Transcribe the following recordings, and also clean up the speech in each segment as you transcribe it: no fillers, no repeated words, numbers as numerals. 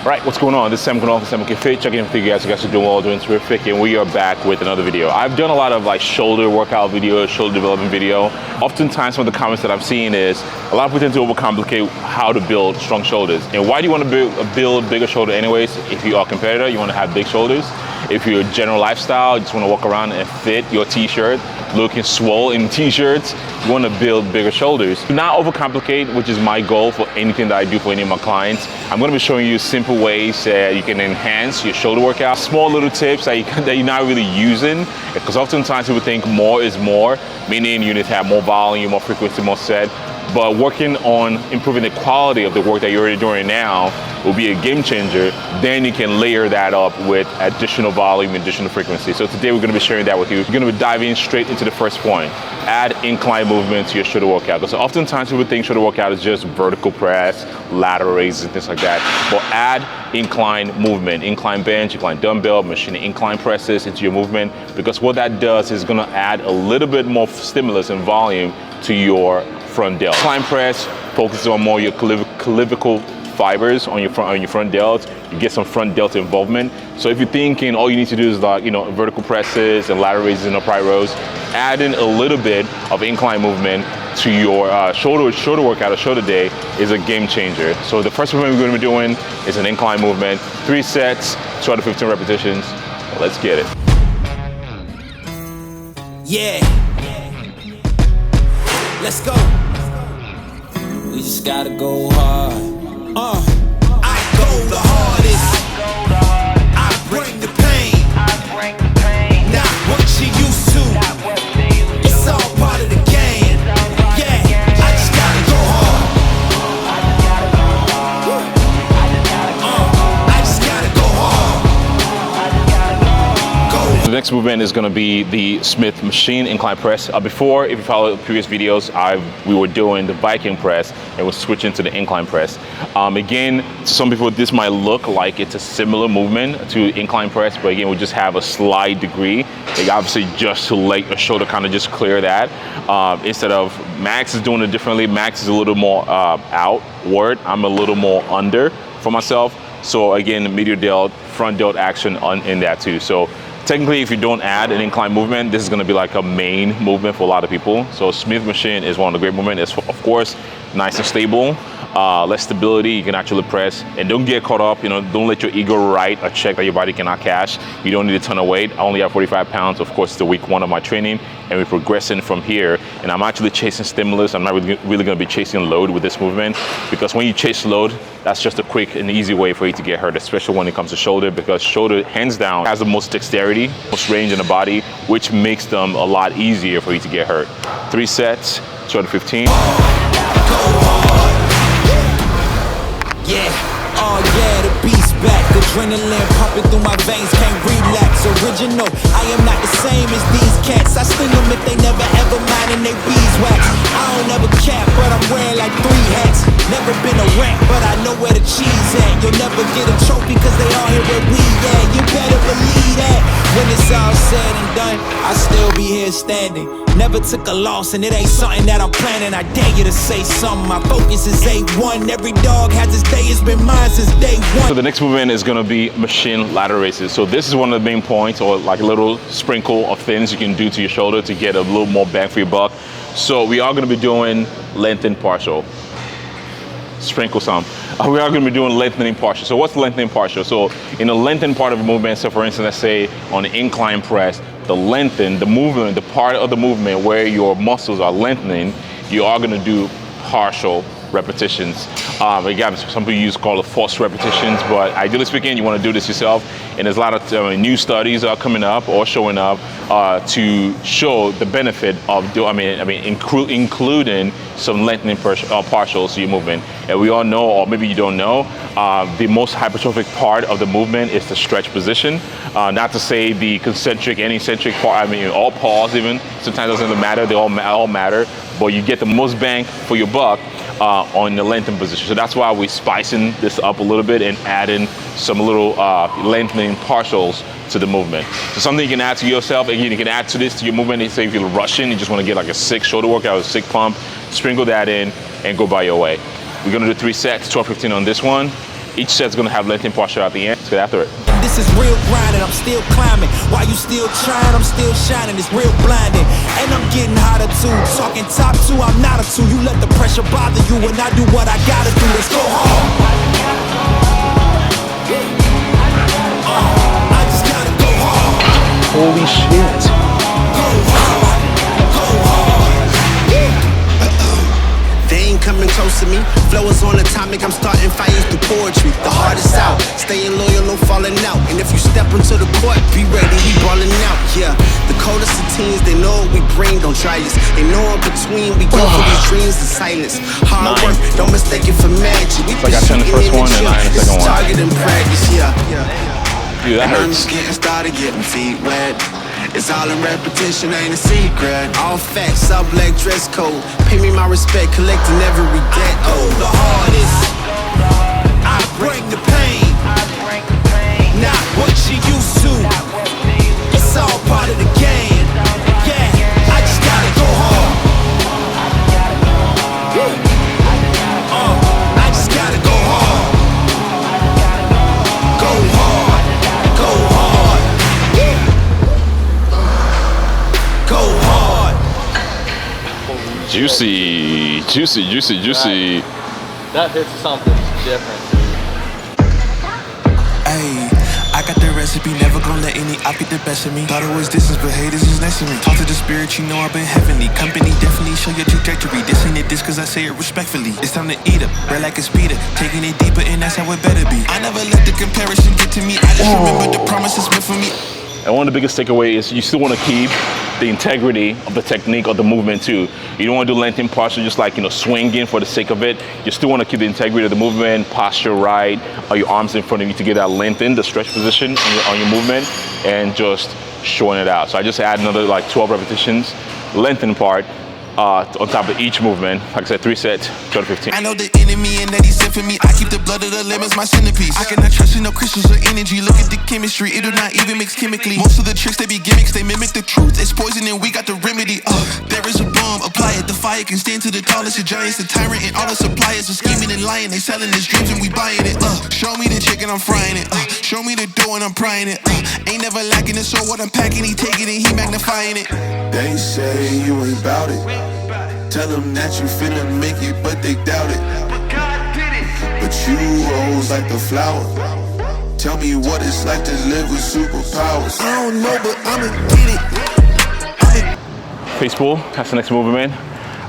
Right, what's going on? This is Sam Gunnar from Sam Fit. Checking in with you guys. You guys are doing well, doing terrific, and we are back with another video. I've done a lot of like shoulder workout videos, shoulder development video. Oftentimes, some of the comments that I'm seeing is a lot of people tend to overcomplicate how to build strong shoulders. And why do you want to build bigger shoulder anyways? If you are a competitor, you want to have big shoulders. If you're a general lifestyle, you just want to walk around and fit your t-shirt, looking swole in t-shirts, you want to build bigger shoulders. Do not overcomplicate, which is my goal for anything that I do for any of my clients. I'm going to be showing you simple ways that you can enhance your shoulder workout. Small little tips that you're not really using, because oftentimes people think more is more, meaning you need to have more volume, more frequency, more set. But working on improving the quality of the work that you're already doing now will be a game changer. Then you can layer that up with additional volume, additional frequency. So today we're going to be sharing that with you. We're going to be diving straight into the first point. Add incline movement to your shoulder workout. Because oftentimes people think shoulder workout is just vertical press, lateral raises, and things like that. But add incline movement, incline bench, incline dumbbell, machine incline presses into your movement. Because what that does is going to add a little bit more stimulus and volume to your front delt. Incline press focuses on more your clavicle fibers on your front delt. You get some front delt involvement. So if you're thinking all you need to do is like, vertical presses and lateral raises and upright rows, adding a little bit of incline movement to your shoulder workout or shoulder day is a game changer. So the first movement we're going to be doing is an incline movement, 3 sets, 2 out of 15 repetitions. Let's get it. Yeah. Let's go. We just gotta go hard. I go the hardest. I bring the pain. Not what you used to. It's all part of the game. Yeah, I just gotta go hard. I just gotta go hard. The next movement is going to be the Smith machine incline press. Before, if you follow the previous videos, we were doing the Viking press and we're switching to the incline press. Again, to some people this might look like it's a similar movement to incline press, but again, we just have a slight degree. Like obviously just to let your shoulder kind of just clear that. Instead of Max is doing it differently. Max is a little more outward. I'm a little more under for myself. So again, medial delt, front delt action in that too. So technically, if you don't add an incline movement, this is going to be like a main movement for a lot of people. So Smith machine is one of the great movements. It's of course nice and stable, less stability. You can actually press, and don't get caught up. Don't let your ego write a check that your body cannot cash. You don't need a ton of weight. I only have 45 pounds. Of course, it's the week 1 of my training, and we're progressing from here. And I'm actually chasing stimulus. I'm not really going to be chasing load with this movement, because when you chase load, that's just a quick and easy way for you to get hurt, especially when it comes to shoulder, because shoulder, hands down, has the most dexterity, most range in the body, which makes them a lot easier for you to get hurt. 3 sets, 2 out of 15. Yeah, oh yeah, the beast back. Adrenaline pumping through my veins, can't relax. Original, I am not the same as these cats. I sting them if they never ever mind and they beeswax. I don't ever cap, but I'm wearing like 3 hats. Never been a rat, but I know where the cheese at. You'll never get a trophy cause they all here where we at. You better believe that. When it's all said and done, I still be here standing. Never took a loss and it ain't something that I'm planning. I dare you to say something. My focus is A1. Every dog has his day. It's been mine since day 1. So the next movement is going to be machine lateral raises. So this is one of the main points, or like a little sprinkle of things you can do to your shoulder to get a little more bang for your buck. So we are going to be doing lengthened partial. Sprinkle some. We are going to be doing lengthening partial. So what's lengthening partial? So in the lengthened part of a movement, so for instance, let's say on the incline press, the movement, the part of the movement where your muscles are lengthening, you are going to do partial repetitions. Again, some people call it forced repetitions, but ideally speaking, you want to do this yourself. And there's a lot of new studies are coming up or showing up to show the benefit of including some lengthening partials to your movement. And we all know, or maybe you don't know, the most hypertrophic part of the movement is the stretch position. Not to say the concentric and eccentric part. All pause even sometimes doesn't even matter. They all matter, but you get the most bang for your buck on the lengthened position. So that's why we're spicing this up a little bit and adding some little lengthening partials to the movement. So something you can add to yourself. Again, you can add to this to your movement. Say if you're rushing, you just want to get like a sick shoulder workout, a sick pump, sprinkle that in and go by your way. We're gonna do 3 sets, 12-15 on this one. Each set's gonna have lengthening posture at the end. Let's get after it. This is real grinding, I'm still climbing. While you still trying, I'm still shining. It's real blinding, and I'm getting hotter too. Talking top two, I'm not a two. You let the pressure bother you, and I do what I gotta do. Let's go hard. I just gotta go hard. Holy shit. Go hard. Go hard. They ain't coming close to me. Flow is on atomic, I'm starting fires through poetry. The hardest out, staying loyal, no falling out. And if you step into the court, be ready, we ballin' out. Yeah, the coldest of teens, they know what we bring, don't try us. They know in between, we go for these dreams in silence. Hard work, don't mistake it for magic. We like I turned the first one and 9 the second one. Target and practice, yeah. Dude, that I'm hurts. just getting started, getting feet wet. It's all in repetition, ain't a secret. All facts, all black dress code. Pay me my respect, collecting every debt. Oh, the hardest. I bring the pain. Not what you used to. It's all part of the game. Yeah, I just gotta go hard. I just gotta go hard. Go hard. Go hard. Go hard. Juicy, juicy, juicy, juicy. That hits something different. Ayy, I got the recipe, never gonna let any op get the best of me. Thought it was distance, but haters is next to me. Talk to the spirit, you know I've been heavenly. Company definitely show your trajectory. This ain't a diss cause I say it respectfully. It's time to eat up, bread like a speeder. Taking it deeper and that's how it better be. I never let the comparison get to me. I just remember the promises meant for me. And one of the biggest takeaways is you still want to keep the integrity of the technique of the movement too. You don't want to do lengthening posture just like, swinging for the sake of it. You still want to keep the integrity of the movement, posture right, or your arms in front of you to get that lengthen, the stretch position on your movement, and just showing it out. So I just add another like 12 repetitions, lengthen part, on top of each movement. Like I said, 3 sets, 12 to 15. I know the enemy and that he's sent for me. I keep the blood of the lemons, my centerpiece. I cannot trust in no crystals or energy. Look at the chemistry, it do not even mix chemically. Most of the tricks, they be gimmicks, they mimic the truth. It's poison and we got the remedy. There is a bomb, apply it. The fire can stand to the tallest of giants. The tyrant and all the suppliers are scheming and lying. They selling his dreams and we buying it. Show me the chicken, I'm frying it. Show me the dough and I'm prying it. Ain't never lacking it, so what I'm packing, he taking it, he magnifying it. They say you ain't bout it. Tell them that you finna make it, but they doubt it. But you rose like the flower. Tell me what it's like to live with superpowers. I don't know, but I'ma get it. Face pull, that's the next movement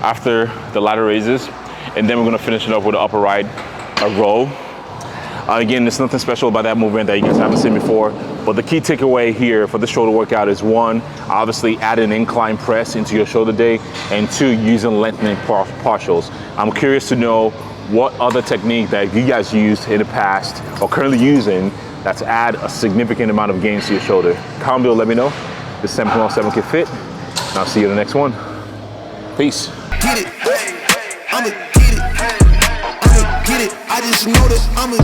after the ladder raises. And then we're gonna finish it up with an upper right, a row. Again, there's nothing special about that movement that you guys haven't seen before, but the key takeaway here for the shoulder workout is 1, obviously add an incline press into your shoulder day, and 2, using lengthening partials. I'm curious to know what other technique that you guys used in the past or currently using that's add a significant amount of gains to your shoulder. Comment below, let me know. This is 7.7 Kid Fit, and I'll see you in the next one. Peace. Get it. I'ma get it. I'ma get it. I just know that I'ma